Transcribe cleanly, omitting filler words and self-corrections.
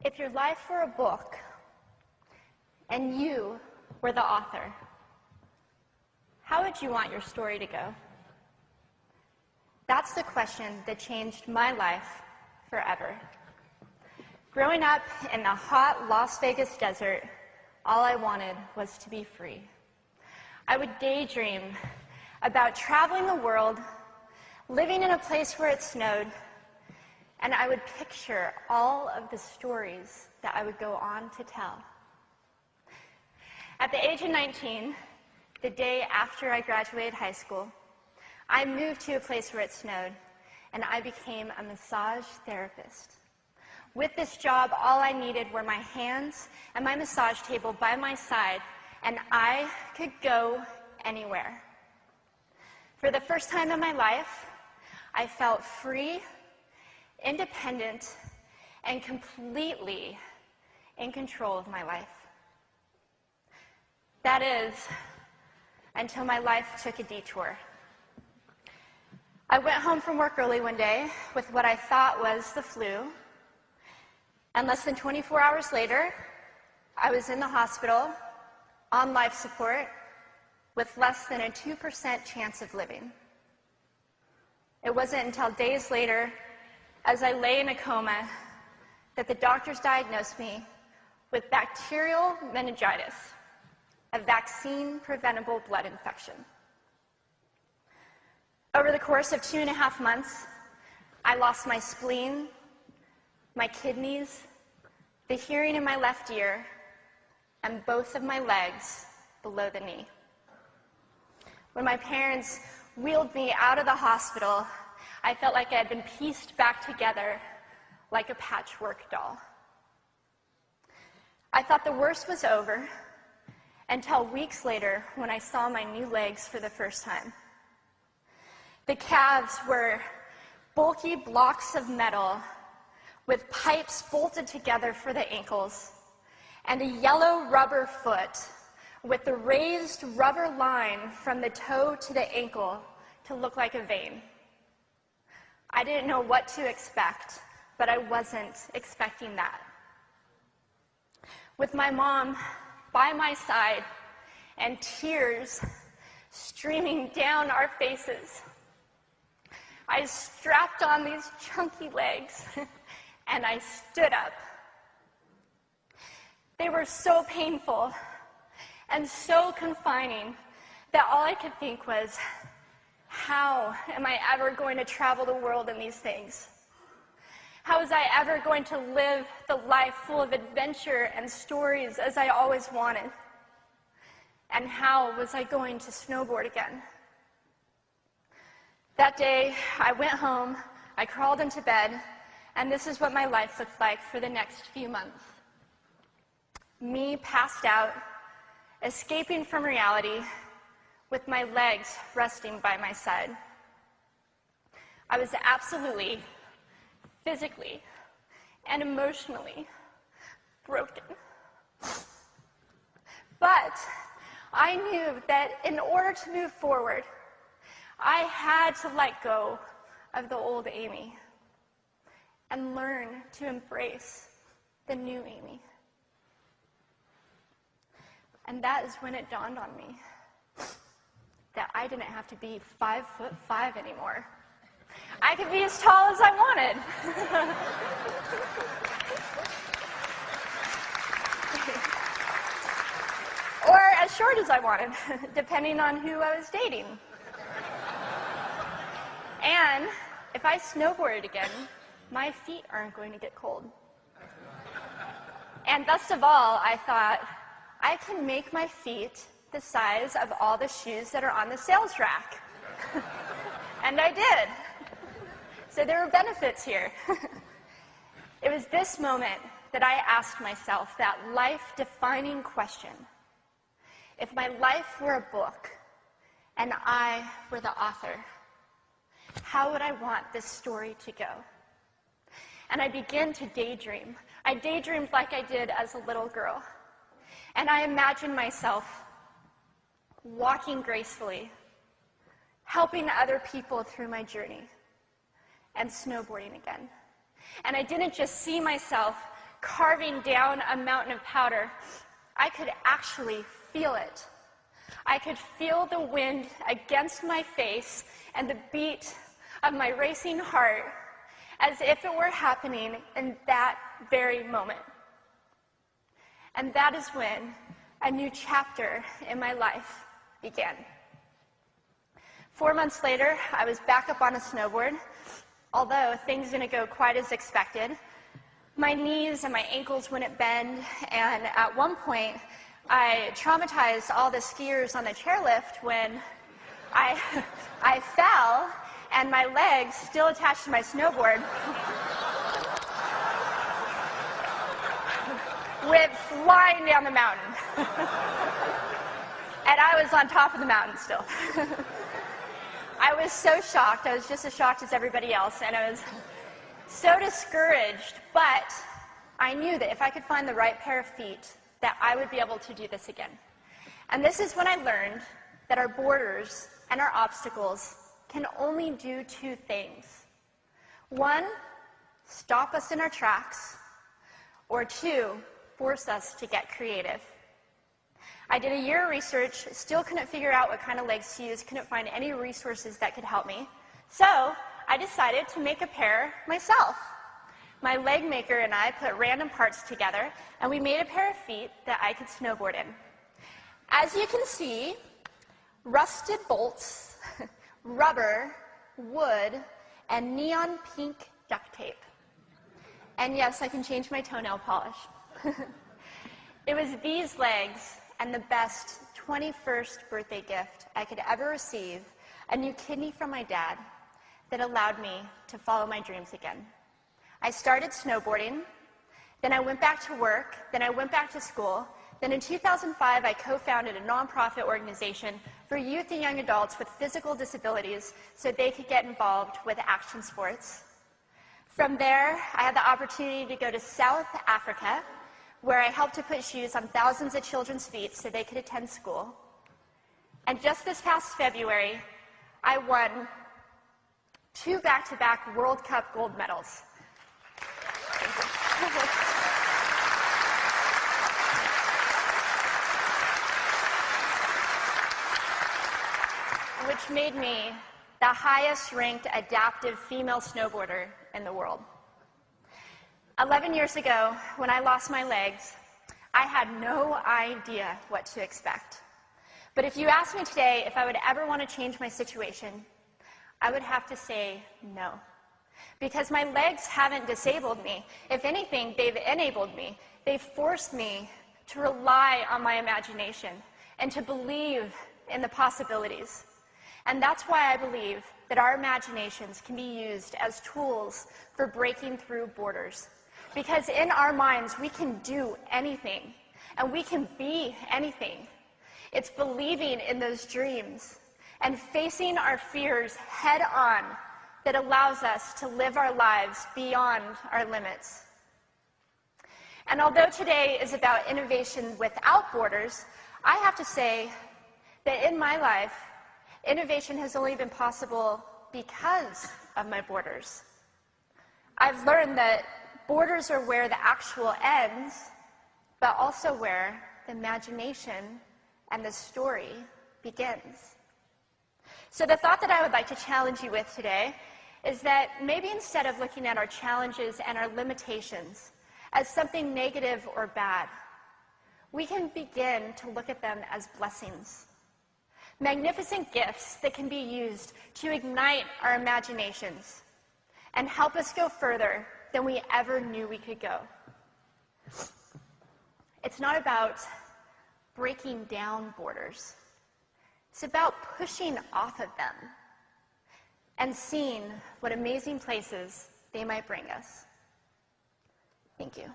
If your life were a book and you were the author, how would you want your story to go? That's the question that changed my life forever. Growing up in the hot Las Vegas desert, all I wanted was to be free. I would daydream about traveling the world, living in a place where it snowed, and I would picture all of the stories that I would go on to tell. At the age of 19, the day after I graduated high school, I moved to a place where it snowed, and I became a massage therapist. With this job, all I needed were my hands and my massage table by my side, and I could go anywhere. For the first time in my life, I felt free, independent, and completely in control of my life. That is, until my life took a detour. I went home from work early one day with what I thought was the flu, and less than 24 hours later, I was in the hospital on life support with less than a 2% chance of living. It wasn't until days later, as I lay in a coma, that the doctors diagnosed me with bacterial meningitis, a vaccine-preventable blood infection. Over the course of 2.5 months, I lost my spleen, my kidneys, the hearing in my left ear, and both of my legs below the knee. When my parents wheeled me out of the hospital, I felt like I had been pieced back together like a patchwork doll. I thought the worst was over until weeks later when I saw my new legs for the first time. The calves were bulky blocks of metal with pipes bolted together for the ankles, and a yellow rubber foot with the raised rubber line from the toe to the ankle to look like a vein. I didn't know what to expect, but I wasn't expecting that. With my mom by my side and tears streaming down our faces, I strapped on these chunky legs and I stood up. They were so painful and so confining that all I could think was, how am I ever going to travel the world in these things? How was I ever going to live the life full of adventure and stories as I always wanted? And how was I going to snowboard again? That day, I went home, I crawled into bed, and this is what my life looked like for the next few months. Me passed out, escaping from reality, with my legs resting by my side. I was absolutely, physically, and emotionally broken. But I knew that in order to move forward, I had to let go of the old Amy and learn to embrace the new Amy. And that is when it dawned on me that I didn't have to be 5'5" anymore. I could be as tall as I wanted. Or as short as I wanted, depending on who I was dating. And if I snowboarded again, my feet aren't going to get cold. And best of all, I thought, I can make my feet the size of all the shoes that are on the sales rack. And I did. So there were benefits here. It was this moment that I asked myself that life-defining question. If my life were a book and I were the author, how would I want this story to go? And I began to daydream. I daydreamed like I did as a little girl. And I imagined myself walking gracefully, helping other people through my journey, and snowboarding again. And I didn't just see myself carving down a mountain of powder, I could actually feel it. I could feel the wind against my face and the beat of my racing heart as if it were happening in that very moment. And that is when a new chapter in my life began. 4 months later, I was back up on a snowboard, although things didn't go quite as expected. My knees and my ankles wouldn't bend, and at one point, I traumatized all the skiers on the chairlift when I fell, and my legs, still attached to my snowboard, went flying down the mountain. And I was on top of the mountain still. I was so shocked. I was just as shocked as everybody else, and I was so discouraged, but I knew that if I could find the right pair of feet, that I would be able to do this again. And this is when I learned that our borders and our obstacles can only do two things. One, stop us in our tracks, or two, force us to get creative. I did a year of research, still couldn't figure out what kind of legs to use, couldn't find any resources that could help me. So I decided to make a pair myself. My leg maker and I put random parts together, and we made a pair of feet that I could snowboard in. As you can see, rusted bolts, rubber, wood, and neon pink duct tape. And yes, I can change my toenail polish. It was these legs and the best 21st birthday gift I could ever receive, a new kidney from my dad, that allowed me to follow my dreams again. I started snowboarding, then I went back to work, then I went back to school, then in 2005 I co-founded a nonprofit organization for youth and young adults with physical disabilities so they could get involved with action sports. From there, I had the opportunity to go to South Africa, where I helped to put shoes on thousands of children's feet so they could attend school. And just this past February, I won 2 back-to-back World Cup gold medals. Which made me the highest-ranked adaptive female snowboarder in the world. 11 years ago, when I lost my legs, I had no idea what to expect. But if you asked me today if I would ever want to change my situation, I would have to say no. Because my legs haven't disabled me. If anything, they've enabled me. They've forced me to rely on my imagination and to believe in the possibilities. And that's why I believe that our imaginations can be used as tools for breaking through borders. Because in our minds, we can do anything, and we can be anything. It's believing in those dreams and facing our fears head on that allows us to live our lives beyond our limits. And although today is about innovation without borders, I have to say that in my life, innovation has only been possible because of my borders. I've learned that borders are where the actual ends, but also where the imagination and the story begins. So the thought that I would like to challenge you with today is that maybe instead of looking at our challenges and our limitations as something negative or bad, we can begin to look at them as blessings. Magnificent gifts that can be used to ignite our imaginations and help us go further than we ever knew we could go. It's not about breaking down borders. It's about pushing off of them and seeing what amazing places they might bring us. Thank you.